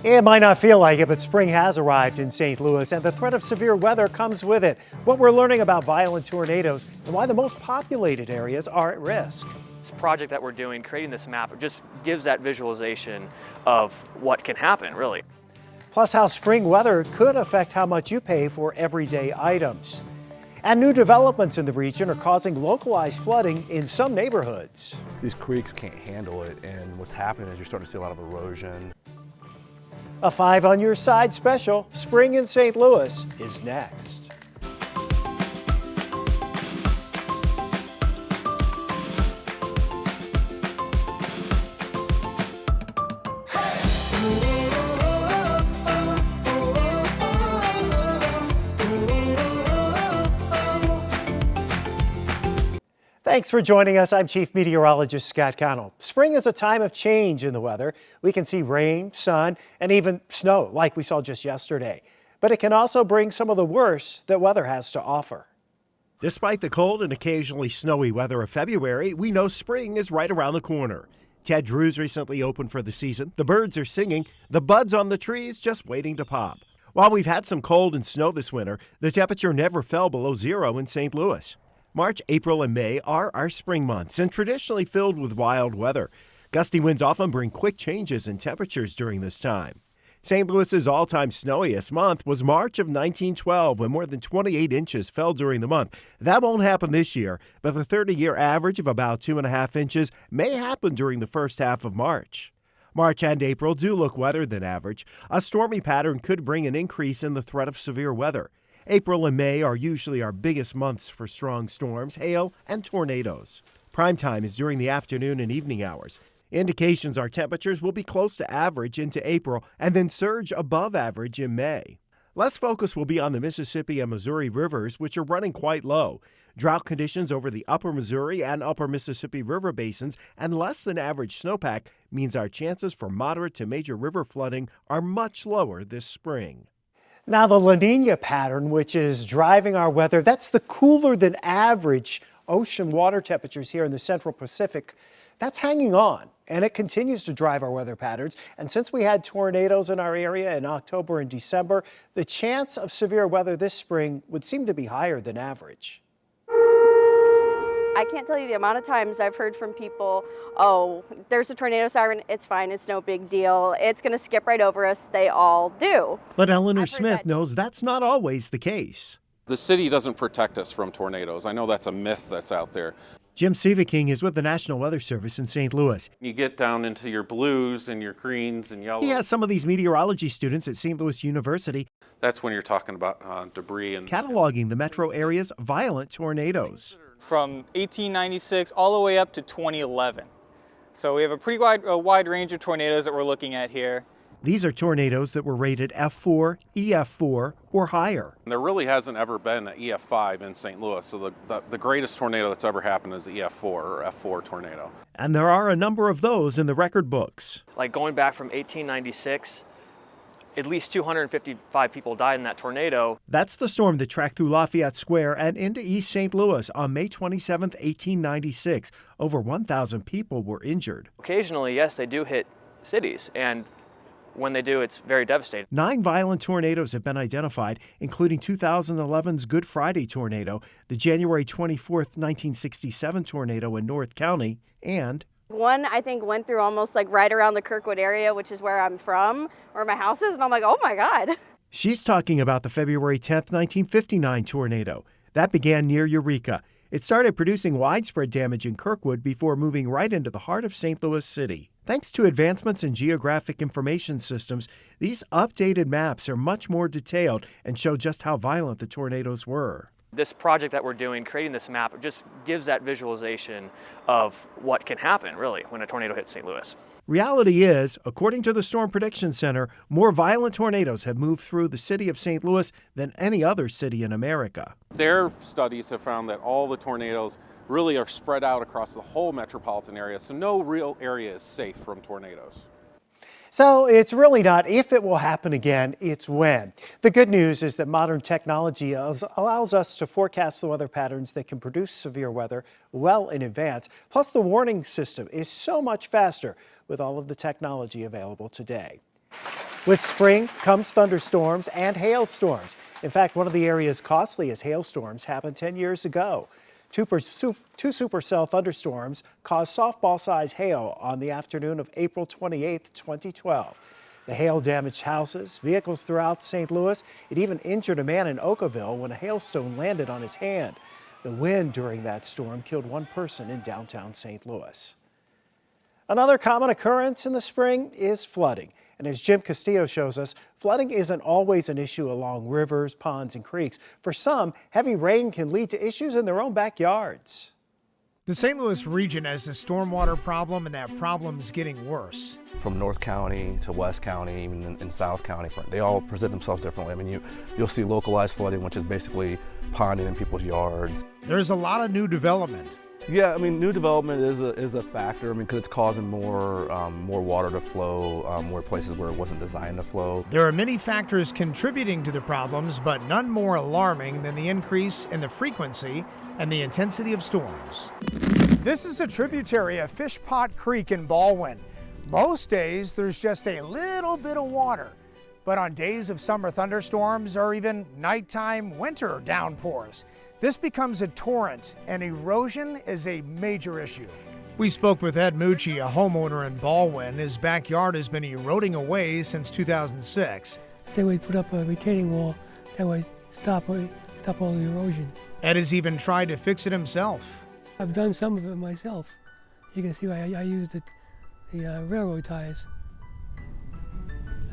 It might not feel like it, but spring has arrived in St. Louis, and the threat of severe weather comes with it. What we're learning about violent tornadoes and why the most populated areas are at risk. This project that we're doing, creating this map, just gives that visualization of what can happen, really. Plus, how spring weather could affect how much you pay for everyday items. And new developments in the region are causing localized flooding in some neighborhoods. These creeks can't handle it, and what's happening is you're starting to see a lot of erosion. A 5 on Your Side special, Spring in St. Louis, is next. Thanks for joining us. I'm Chief Meteorologist Scott Connell. Spring is a time of change in the weather. We can see rain, sun, and even snow like we saw just yesterday. But it can also bring some of the worst that weather has to offer. Despite the cold and occasionally snowy weather of February, we know spring is right around the corner. Ted Drew's recently opened for the season. The birds are singing, the buds on the trees just waiting to pop. While we've had some cold and snow this winter, the temperature never fell below zero in St. Louis. March, April, and May are our spring months and traditionally filled with wild weather. Gusty winds often bring quick changes in temperatures during this time. St. Louis's all-time snowiest month was March of 1912, when more than 28 inches fell during the month. That won't happen this year, but the 30-year average of about 2.5 inches may happen during the first half of March. March and April do look wetter than average. A stormy pattern could bring an increase in the threat of severe weather. April and May are usually our biggest months for strong storms, hail, and tornadoes. Prime time is during the afternoon and evening hours. Indications are temperatures will be close to average into April and then surge above average in May. Less focus will be on the Mississippi and Missouri rivers, which are running quite low. Drought conditions over the upper Missouri and upper Mississippi river basins and less than average snowpack means our chances for moderate to major river flooding are much lower this spring. Now, the La Niña pattern, which is driving our weather, that's the cooler than average ocean water temperatures here in the central Pacific. That's hanging on, and it continues to drive our weather patterns. And since we had tornadoes in our area in October and December, the chance of severe weather this spring would seem to be higher than average. I can't tell you the amount of times I've heard from people, oh, there's a tornado siren, it's fine, it's no big deal, it's going to skip right over us. They all do. But Eleanor Smith knows that's not always the case. The city doesn't protect us from tornadoes. I know that's a myth that's out there. Jim Sieveking is with the National Weather Service in St. Louis. You get down into your blues and your greens and yellows. He has some of these meteorology students at St. Louis University. That's when you're talking about debris and cataloging the metro area's violent tornadoes. From 1896 all the way up to 2011. So we have a pretty wide range of tornadoes that we're looking at here. These are tornadoes that were rated F4, EF4, or higher. There really hasn't ever been an EF5 in St. Louis, so the greatest tornado that's ever happened is the EF4 or F4 tornado. And there are a number of those in the record books. Like going back from 1896, at least 255 people died in that tornado. That's the storm that tracked through Lafayette Square and into East St. Louis on May 27, 1896. Over 1,000 people were injured. Occasionally, yes, they do hit cities, and when they do, it's very devastating. 9 violent tornadoes have been identified, including 2011's Good Friday tornado, the January 24, 1967 tornado in North County, and one, I think, went through almost like right around the Kirkwood area, which is where I'm from, where my house is, and I'm like, oh my God. She's talking about the February 10, 1959 tornado. That began near Eureka. It started producing widespread damage in Kirkwood before moving right into the heart of St. Louis City. Thanks to advancements in geographic information systems, these updated maps are much more detailed and show just how violent the tornadoes were. This project that we're doing, creating this map, just gives that visualization of what can happen, really, when a tornado hits St. Louis. Reality is, according to the Storm Prediction Center, more violent tornadoes have moved through the city of St. Louis than any other city in America. Their studies have found that all the tornadoes really are spread out across the whole metropolitan area, so no real area is safe from tornadoes. So it's really not if it will happen again, it's when. The good news is that modern technology allows us to forecast the weather patterns that can produce severe weather well in advance. Plus, the warning system is so much faster with all of the technology available today. With spring comes thunderstorms and hailstorms. In fact, one of the area's costliest hailstorms happened 10 years ago. Two supercell thunderstorms caused softball-sized hail on the afternoon of April 28, 2012. The hail damaged houses, vehicles throughout St. Louis. It even injured a man in Oakville when a hailstone landed on his hand. The wind during that storm killed one person in downtown St. Louis. Another common occurrence in the spring is flooding. And as Jim Castillo shows us, flooding isn't always an issue along rivers, ponds, and creeks. For some, heavy rain can lead to issues in their own backyards. The St. Louis region has a stormwater problem, and that problem's getting worse. From North County to West County, even in South County, they all present themselves differently. I mean, you'll see localized flooding, which is basically ponding in people's yards. There's a lot of new development. Yeah, I mean, new development is a factor. I mean, because it's causing more water to flow more places where it wasn't designed to flow. There are many factors contributing to the problems, but none more alarming than the increase in the frequency and the intensity of storms. This is a tributary of Fishpot Creek in Baldwin. Most days, there's just a little bit of water. But on days of summer thunderstorms or even nighttime winter downpours, this becomes a torrent, and erosion is a major issue. We spoke with Ed Mucci, a homeowner in Baldwin. His backyard has been eroding away since 2006. They would put up a retaining wall that would stop all the erosion. Ed has even tried to fix it himself. I've done some of it myself. You can see I used the railroad ties.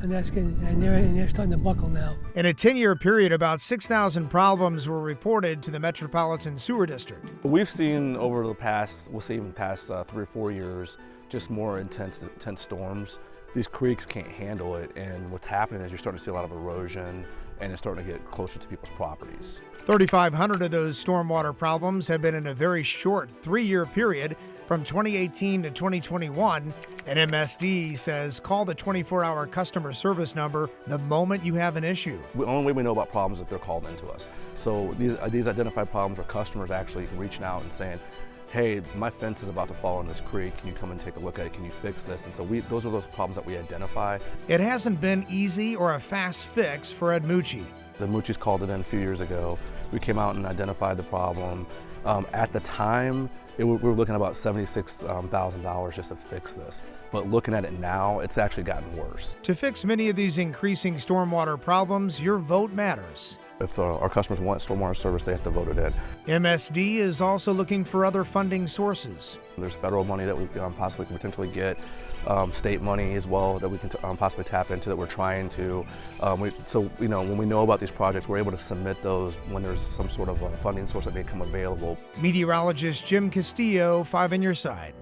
And they're starting to buckle now. In a 10-year period, about 6,000 problems were reported to the Metropolitan Sewer District. We've seen over the past, we'll say even past 3 or 4 years, just more intense storms. These creeks can't handle it, and what's happening is you're starting to see a lot of erosion, and it's starting to get closer to people's properties. 3,500 of those stormwater problems have been in a very short 3-year period from 2018 to 2021, and MSD says call the 24-hour customer service number the moment you have an issue. The only way we know about problems is if they're called into us. So these identified problems are customers actually reaching out and saying, hey, my fence is about to fall in this creek. Can you come and take a look at it? Can you fix this? And so those are those problems that we identify. It hasn't been easy or a fast fix for Ed Mucci. The Mucci's called it in a few years ago. We came out and identified the problem. At the time, we were looking at about $76,000 just to fix this. But looking at it now, it's actually gotten worse. To fix many of these increasing stormwater problems, your vote matters. If our customers want stormwater service, they have to vote it in. MSD is also looking for other funding sources. There's federal money that we possibly can potentially get, state money as well that we can possibly tap into that we're trying to. So when we know about these projects, we're able to submit those when there's some sort of funding source that may come available. Meteorologist Jim Castillo, 5 on your side.